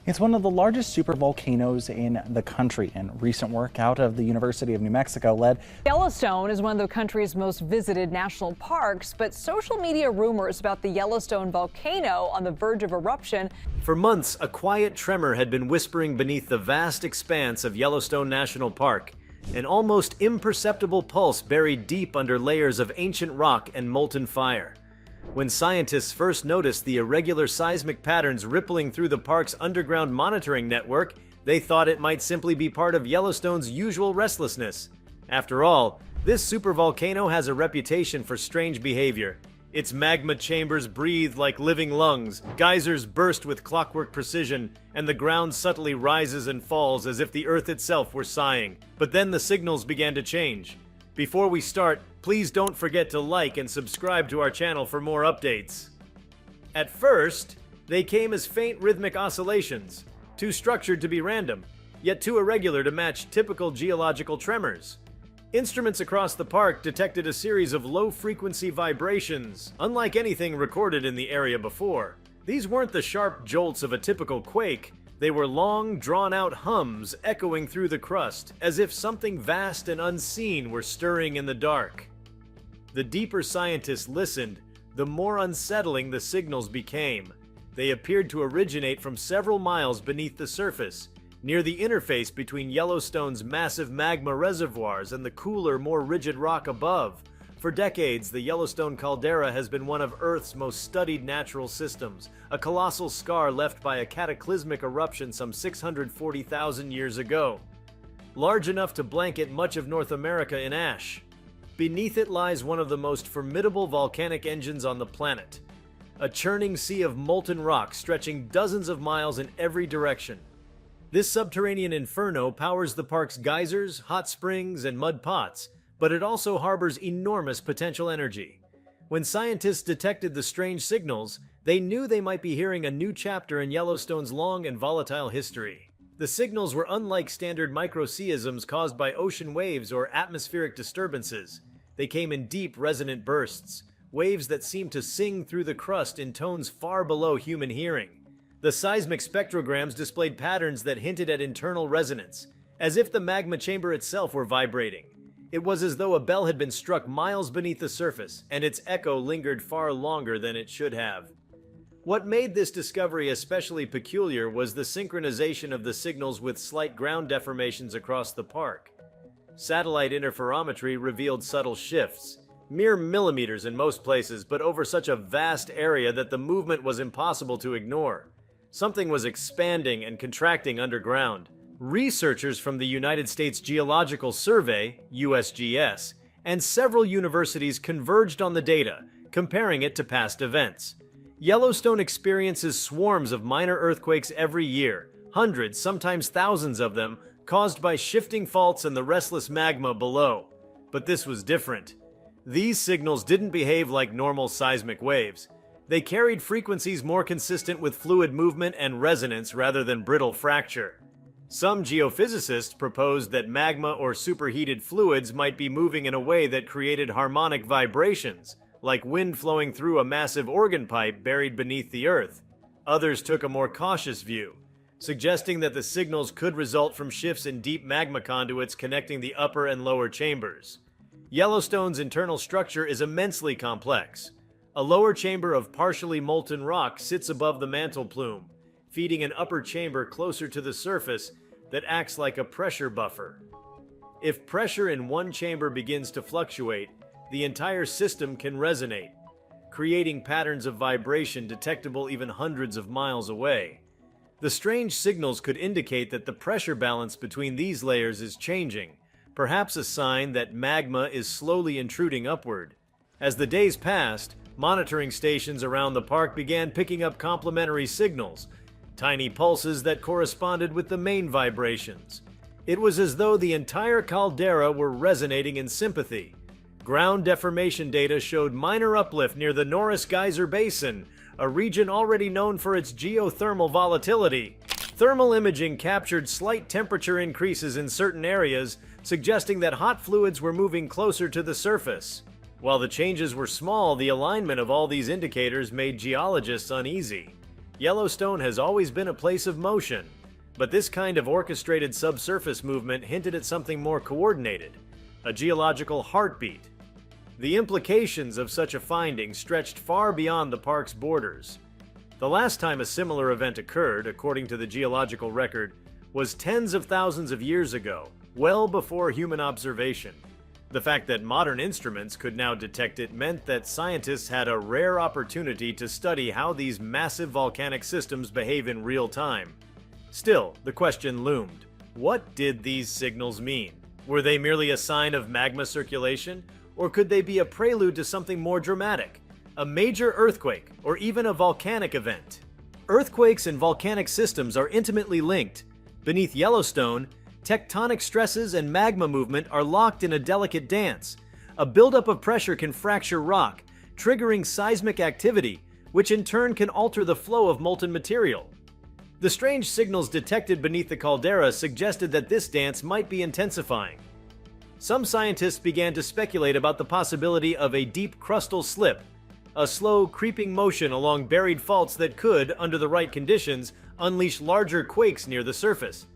It's one of the largest supervolcanoes in the country, and recent work out of the University of New Mexico led. Yellowstone is one of the country's most visited national parks, but social media rumors about the Yellowstone volcano on the verge of eruption. For months, a quiet tremor had been whispering beneath the vast expanse of Yellowstone National Park, an almost imperceptible pulse buried deep under layers of ancient rock and molten fire. When scientists first noticed the irregular seismic patterns rippling through the park's underground monitoring network, they thought it might simply be part of Yellowstone's usual restlessness. After all, this supervolcano has a reputation for strange behavior. Its magma chambers breathe like living lungs, geysers burst with clockwork precision, and the ground subtly rises and falls as if the earth itself were sighing. But then the signals began to change. Before we start, please don't forget to like and subscribe to our channel for more updates. At first, they came as faint rhythmic oscillations, too structured to be random, yet too irregular to match typical geological tremors. Instruments across the park detected a series of low-frequency vibrations, unlike anything recorded in the area before. These weren't the sharp jolts of a typical quake. They were long, drawn-out hums echoing through the crust, as if something vast and unseen were stirring in the dark. The deeper scientists listened, the more unsettling the signals became. They appeared to originate from several miles beneath the surface, near the interface between Yellowstone's massive magma reservoirs and the cooler, more rigid rock above. For decades, the Yellowstone caldera has been one of Earth's most studied natural systems, a colossal scar left by a cataclysmic eruption some 640,000 years ago, large enough to blanket much of North America in ash. Beneath it lies one of the most formidable volcanic engines on the planet, a churning sea of molten rock stretching dozens of miles in every direction. This subterranean inferno powers the park's geysers, hot springs, and mud pots, but it also harbors enormous potential energy. When scientists detected the strange signals, they knew they might be hearing a new chapter in Yellowstone's long and volatile history. The signals were unlike standard microseisms caused by ocean waves or atmospheric disturbances. They came in deep, resonant bursts, waves that seemed to sing through the crust in tones far below human hearing. The seismic spectrograms displayed patterns that hinted at internal resonance, as if the magma chamber itself were vibrating. It was as though a bell had been struck miles beneath the surface, and its echo lingered far longer than it should have. What made this discovery especially peculiar was the synchronization of the signals with slight ground deformations across the park. Satellite interferometry revealed subtle shifts, mere millimeters in most places, but over such a vast area that the movement was impossible to ignore. Something was expanding and contracting underground. Researchers from the United States Geological Survey, USGS, and several universities converged on the data, comparing it to past events. Yellowstone experiences swarms of minor earthquakes every year, hundreds, sometimes thousands of them, caused by shifting faults and the restless magma below. But this was different. These signals didn't behave like normal seismic waves. They carried frequencies more consistent with fluid movement and resonance rather than brittle fracture. Some geophysicists proposed that magma or superheated fluids might be moving in a way that created harmonic vibrations, like wind flowing through a massive organ pipe buried beneath the earth. Others took a more cautious view, suggesting that the signals could result from shifts in deep magma conduits connecting the upper and lower chambers. Yellowstone's internal structure is immensely complex. A lower chamber of partially molten rock sits above the mantle plume, feeding an upper chamber closer to the surface that acts like a pressure buffer. If pressure in one chamber begins to fluctuate, the entire system can resonate, creating patterns of vibration detectable even hundreds of miles away. The strange signals could indicate that the pressure balance between these layers is changing, perhaps a sign that magma is slowly intruding upward. As the days passed, monitoring stations around the park began picking up complementary signals, tiny pulses that corresponded with the main vibrations. It was as though the entire caldera were resonating in sympathy. Ground deformation data showed minor uplift near the Norris Geyser Basin, a region already known for its geothermal volatility. Thermal imaging captured slight temperature increases in certain areas, suggesting that hot fluids were moving closer to the surface. While the changes were small, the alignment of all these indicators made geologists uneasy. Yellowstone has always been a place of motion, but this kind of orchestrated subsurface movement hinted at something more coordinated, a geological heartbeat. The implications of such a finding stretched far beyond the park's borders. The last time a similar event occurred, according to the geological record, was tens of thousands of years ago, well before human observation. The fact that modern instruments could now detect it meant that scientists had a rare opportunity to study how these massive volcanic systems behave in real time. Still, the question loomed. What did these signals mean? Were they merely a sign of magma circulation? Or could they be a prelude to something more dramatic? A major earthquake, or even a volcanic event? Earthquakes and volcanic systems are intimately linked. Beneath Yellowstone, tectonic stresses and magma movement are locked in a delicate dance. A buildup of pressure can fracture rock, triggering seismic activity, which in turn can alter the flow of molten material. The strange signals detected beneath the caldera suggested that this dance might be intensifying. Some scientists began to speculate about the possibility of a deep crustal slip, a slow, creeping motion along buried faults that could, under the right conditions, unleash larger quakes near the surface.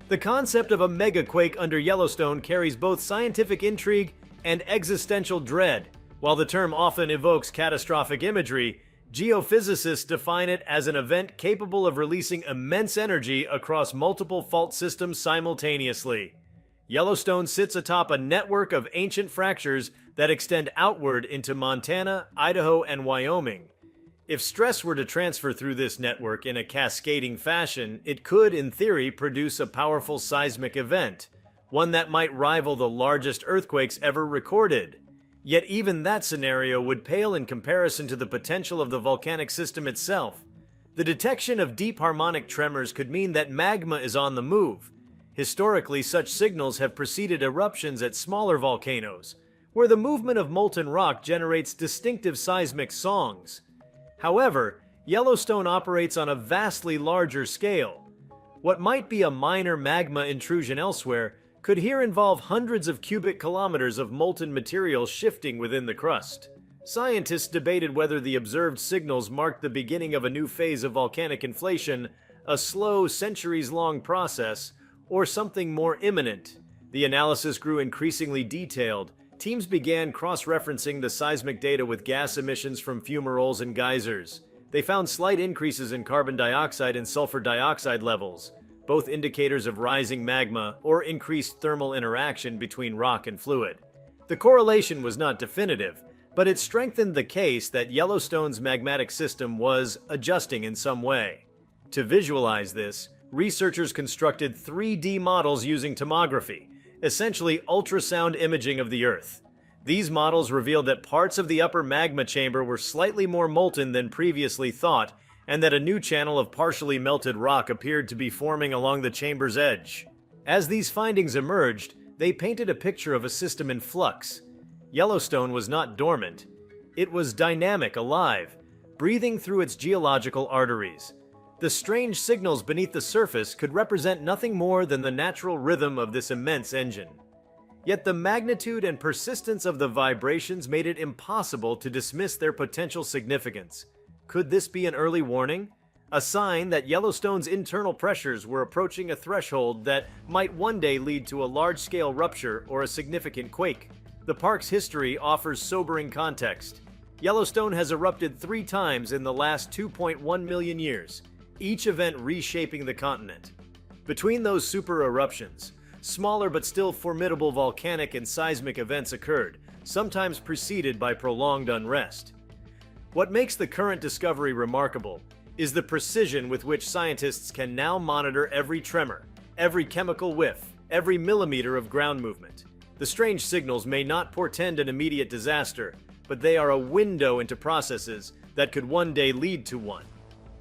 The concept of a megaquake under Yellowstone carries both scientific intrigue and existential dread. While the term often evokes catastrophic imagery, geophysicists define it as an event capable of releasing immense energy across multiple fault systems simultaneously. Yellowstone sits atop a network of ancient fractures that extend outward into Montana, Idaho, and Wyoming. If stress were to transfer through this network in a cascading fashion, it could, in theory, produce a powerful seismic event, one that might rival the largest earthquakes ever recorded. Yet even that scenario would pale in comparison to the potential of the volcanic system itself. The detection of deep harmonic tremors could mean that magma is on the move. Historically, such signals have preceded eruptions at smaller volcanoes, where the movement of molten rock generates distinctive seismic songs. However, Yellowstone operates on a vastly larger scale. What might be a minor magma intrusion elsewhere could here involve hundreds of cubic kilometers of molten material shifting within the crust. Scientists debated whether the observed signals marked the beginning of a new phase of volcanic inflation, a slow, centuries-long process, or something more imminent. The analysis grew increasingly detailed. Teams began cross-referencing the seismic data with gas emissions from fumaroles and geysers. They found slight increases in carbon dioxide and sulfur dioxide levels, both indicators of rising magma or increased thermal interaction between rock and fluid. The correlation was not definitive, but it strengthened the case that Yellowstone's magmatic system was adjusting in some way. To visualize this, researchers constructed 3D models using tomography, essentially ultrasound imaging of the Earth. These models revealed that parts of the upper magma chamber were slightly more molten than previously thought, and that a new channel of partially melted rock appeared to be forming along the chamber's edge. As these findings emerged, they painted a picture of a system in flux. Yellowstone was not dormant. It was dynamic, alive, breathing through its geological arteries. The strange signals beneath the surface could represent nothing more than the natural rhythm of this immense engine. Yet the magnitude and persistence of the vibrations made it impossible to dismiss their potential significance. Could this be an early warning? A sign that Yellowstone's internal pressures were approaching a threshold that might one day lead to a large-scale rupture or a significant quake? The park's history offers sobering context. Yellowstone has erupted 3 times in the last 2.1 million years, each event reshaping the continent. Between those super eruptions, smaller but still formidable volcanic and seismic events occurred, sometimes preceded by prolonged unrest. What makes the current discovery remarkable is the precision with which scientists can now monitor every tremor, every chemical whiff, every millimeter of ground movement. The strange signals may not portend an immediate disaster, but they are a window into processes that could one day lead to one.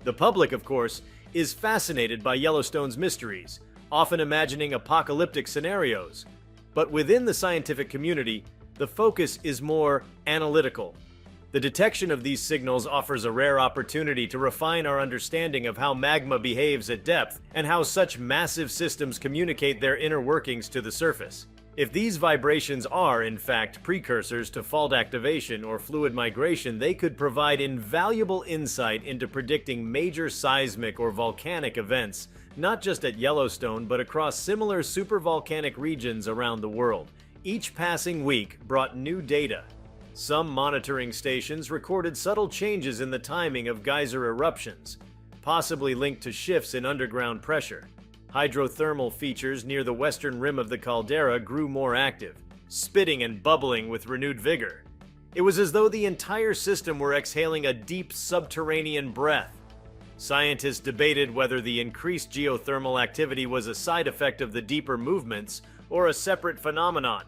The public, of course, is fascinated by Yellowstone's mysteries, often imagining apocalyptic scenarios. But within the scientific community, the focus is more analytical. The detection of these signals offers a rare opportunity to refine our understanding of how magma behaves at depth and how such massive systems communicate their inner workings to the surface. If these vibrations are, in fact, precursors to fault activation or fluid migration, they could provide invaluable insight into predicting major seismic or volcanic events, not just at Yellowstone, but across similar supervolcanic regions around the world. Each passing week brought new data. Some monitoring stations recorded subtle changes in the timing of geyser eruptions, possibly linked to shifts in underground pressure. Hydrothermal features near the western rim of the caldera grew more active, spitting and bubbling with renewed vigor. It was as though the entire system were exhaling a deep subterranean breath. Scientists debated whether the increased geothermal activity was a side effect of the deeper movements or a separate phenomenon.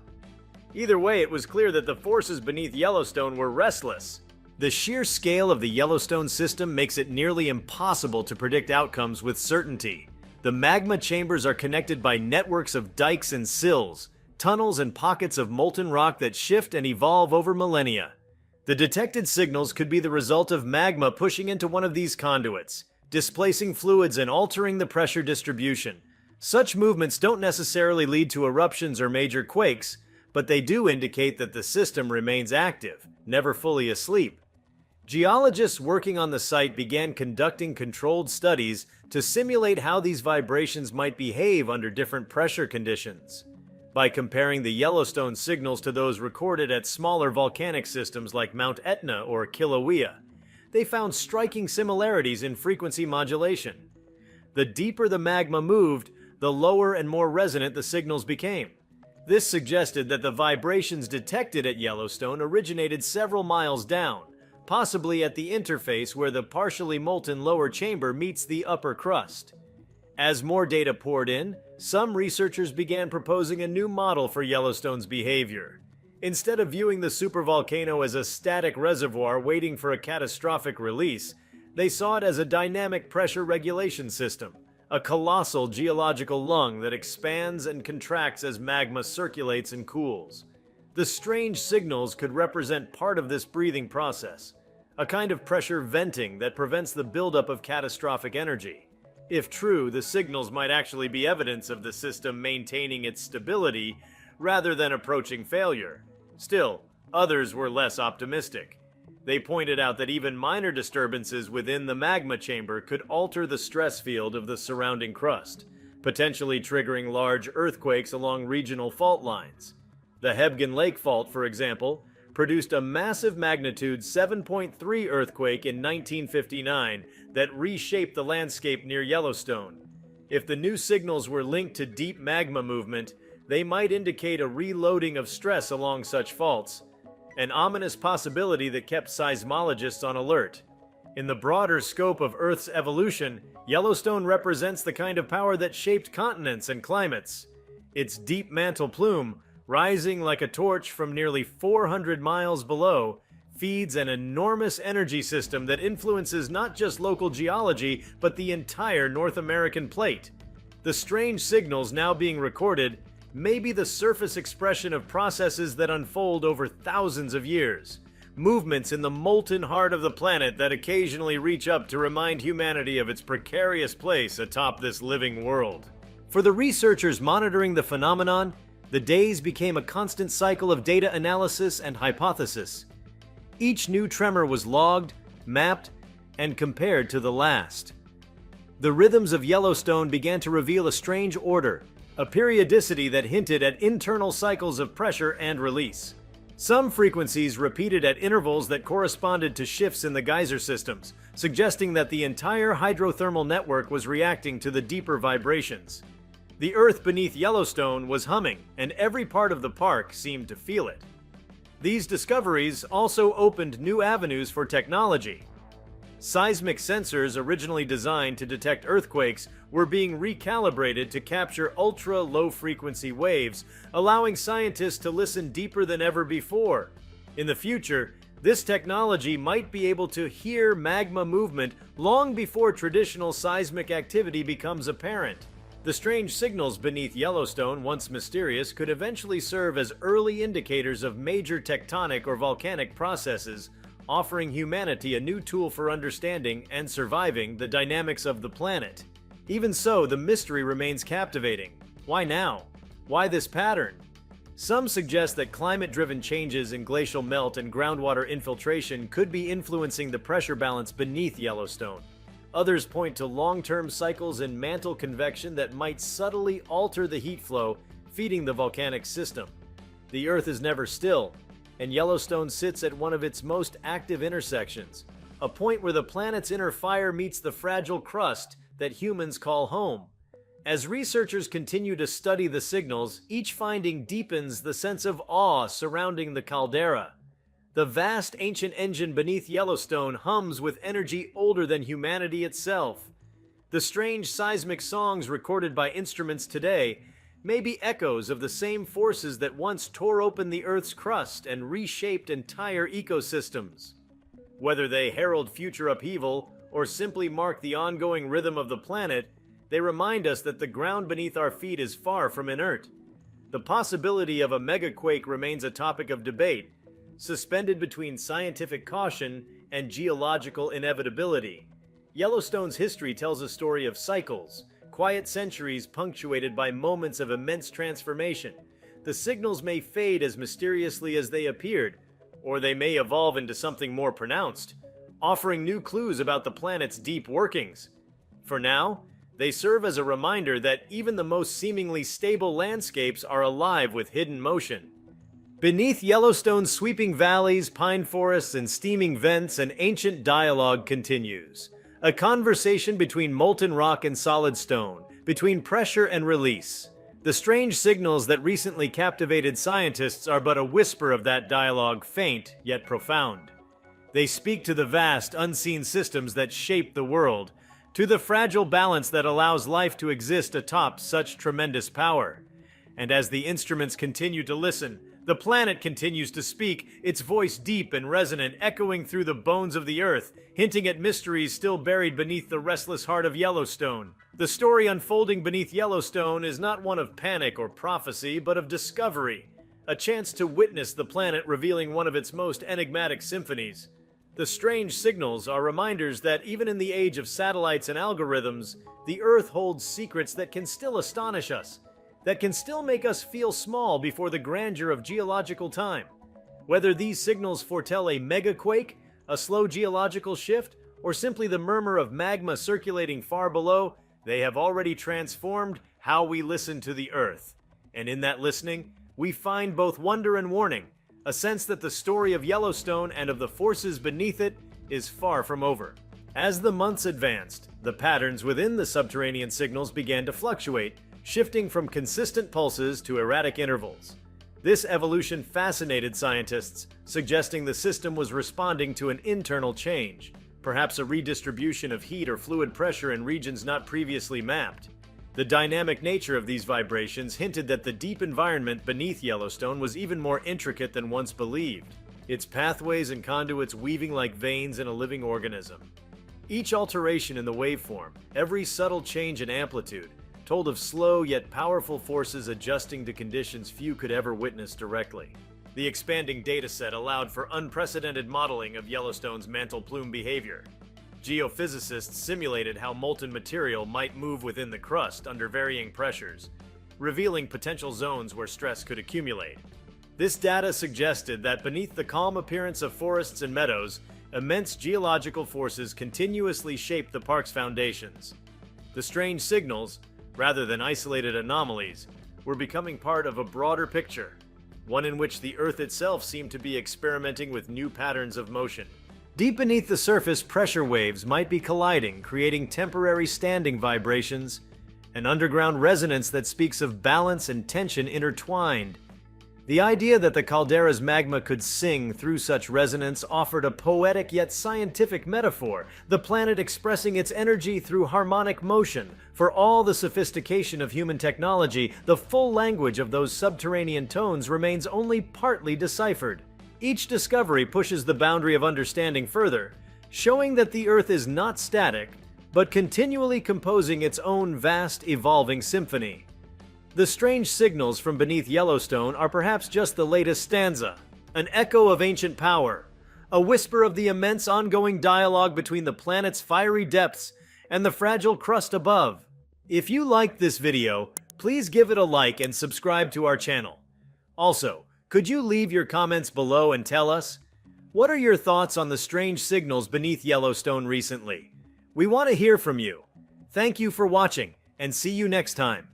Either way, it was clear that the forces beneath Yellowstone were restless. The sheer scale of the Yellowstone system makes it nearly impossible to predict outcomes with certainty. The magma chambers are connected by networks of dikes and sills, tunnels and pockets of molten rock that shift and evolve over millennia. The detected signals could be the result of magma pushing into one of these conduits, displacing fluids and altering the pressure distribution. Such movements don't necessarily lead to eruptions or major quakes, but they do indicate that the system remains active, never fully asleep. Geologists working on the site began conducting controlled studies to simulate how these vibrations might behave under different pressure conditions. By comparing the Yellowstone signals to those recorded at smaller volcanic systems like Mount Etna or Kilauea, they found striking similarities in frequency modulation. The deeper the magma moved, the lower and more resonant the signals became. This suggested that the vibrations detected at Yellowstone originated several miles down, possibly at the interface where the partially molten lower chamber meets the upper crust. As more data poured in, some researchers began proposing a new model for Yellowstone's behavior. Instead of viewing the supervolcano as a static reservoir waiting for a catastrophic release, they saw it as a dynamic pressure regulation system, a colossal geological lung that expands and contracts as magma circulates and cools. The strange signals could represent part of this breathing process, a kind of pressure venting that prevents the buildup of catastrophic energy. If true, the signals might actually be evidence of the system maintaining its stability rather than approaching failure. Still, others were less optimistic. They pointed out that even minor disturbances within the magma chamber could alter the stress field of the surrounding crust, potentially triggering large earthquakes along regional fault lines. The Hebgen Lake Fault, for example, produced a massive magnitude 7.3 earthquake in 1959 that reshaped the landscape near Yellowstone. If the new signals were linked to deep magma movement, they might indicate a reloading of stress along such faults, an ominous possibility that kept seismologists on alert. In the broader scope of Earth's evolution, Yellowstone represents the kind of power that shaped continents and climates. Its deep mantle plume, rising like a torch from nearly 400 miles below, feeds an enormous energy system that influences not just local geology, but the entire North American plate. The strange signals now being recorded may be the surface expression of processes that unfold over thousands of years, movements in the molten heart of the planet that occasionally reach up to remind humanity of its precarious place atop this living world. For the researchers monitoring the phenomenon, the days became a constant cycle of data analysis and hypothesis. Each new tremor was logged, mapped, and compared to the last. The rhythms of Yellowstone began to reveal a strange order, a periodicity that hinted at internal cycles of pressure and release. Some frequencies repeated at intervals that corresponded to shifts in the geyser systems, suggesting that the entire hydrothermal network was reacting to the deeper vibrations. The earth beneath Yellowstone was humming, and every part of the park seemed to feel it. These discoveries also opened new avenues for technology. Seismic sensors originally designed to detect earthquakes were being recalibrated to capture ultra-low-frequency waves, allowing scientists to listen deeper than ever before. In the future, this technology might be able to hear magma movement long before traditional seismic activity becomes apparent. The strange signals beneath Yellowstone, once mysterious, could eventually serve as early indicators of major tectonic or volcanic processes, offering humanity a new tool for understanding and surviving the dynamics of the planet. Even so, the mystery remains captivating. Why now? Why this pattern? Some suggest that climate-driven changes in glacial melt and groundwater infiltration could be influencing the pressure balance beneath Yellowstone. Others point to long-term cycles in mantle convection that might subtly alter the heat flow, feeding the volcanic system. The Earth is never still, and Yellowstone sits at one of its most active intersections, a point where the planet's inner fire meets the fragile crust that humans call home. As researchers continue to study the signals, each finding deepens the sense of awe surrounding the caldera. The vast ancient engine beneath Yellowstone hums with energy older than humanity itself. The strange seismic songs recorded by instruments today may be echoes of the same forces that once tore open the Earth's crust and reshaped entire ecosystems. Whether they herald future upheaval or simply mark the ongoing rhythm of the planet, they remind us that the ground beneath our feet is far from inert. The possibility of a megaquake remains a topic of debate, suspended between scientific caution and geological inevitability. Yellowstone's history tells a story of cycles, quiet centuries punctuated by moments of immense transformation. The signals may fade as mysteriously as they appeared, or they may evolve into something more pronounced, offering new clues about the planet's deep workings. For now, they serve as a reminder that even the most seemingly stable landscapes are alive with hidden motion. Beneath Yellowstone's sweeping valleys, pine forests, and steaming vents, an ancient dialogue continues. A conversation between molten rock and solid stone, between pressure and release. The strange signals that recently captivated scientists are but a whisper of that dialogue, faint yet profound. They speak to the vast, unseen systems that shape the world, to the fragile balance that allows life to exist atop such tremendous power. And as the instruments continue to listen, the planet continues to speak, its voice deep and resonant, echoing through the bones of the Earth, hinting at mysteries still buried beneath the restless heart of Yellowstone. The story unfolding beneath Yellowstone is not one of panic or prophecy, but of discovery, a chance to witness the planet revealing one of its most enigmatic symphonies. The strange signals are reminders that even in the age of satellites and algorithms, the Earth holds secrets that can still astonish us, that can still make us feel small before the grandeur of geological time. Whether these signals foretell a megaquake, a slow geological shift, or simply the murmur of magma circulating far below, they have already transformed how we listen to the Earth. And in that listening, we find both wonder and warning, a sense that the story of Yellowstone and of the forces beneath it is far from over. As the months advanced, the patterns within the subterranean signals began to fluctuate, shifting from consistent pulses to erratic intervals. This evolution fascinated scientists, suggesting the system was responding to an internal change, perhaps a redistribution of heat or fluid pressure in regions not previously mapped. The dynamic nature of these vibrations hinted that the deep environment beneath Yellowstone was even more intricate than once believed, its pathways and conduits weaving like veins in a living organism. Each alteration in the waveform, every subtle change in amplitude, told of slow yet powerful forces adjusting to conditions few could ever witness directly. The expanding dataset allowed for unprecedented modeling of Yellowstone's mantle plume behavior. Geophysicists simulated how molten material might move within the crust under varying pressures, revealing potential zones where stress could accumulate. This data suggested that beneath the calm appearance of forests and meadows, immense geological forces continuously shaped the park's foundations. The strange signals, rather than isolated anomalies, were becoming part of a broader picture, one in which the Earth itself seemed to be experimenting with new patterns of motion. Deep beneath the surface, pressure waves might be colliding, creating temporary standing vibrations, an underground resonance that speaks of balance and tension intertwined. The idea that the caldera's magma could sing through such resonance offered a poetic yet scientific metaphor, the planet expressing its energy through harmonic motion. For all the sophistication of human technology, the full language of those subterranean tones remains only partly deciphered. Each discovery pushes the boundary of understanding further, showing that the Earth is not static, but continually composing its own vast, evolving symphony. The strange signals from beneath Yellowstone are perhaps just the latest stanza, an echo of ancient power, a whisper of the immense ongoing dialogue between the planet's fiery depths and the fragile crust above. If you liked this video, please give it a like and subscribe to our channel. Also, could you leave your comments below and tell us? What are your thoughts on the strange signals beneath Yellowstone recently? We want to hear from you. Thank you for watching, and see you next time.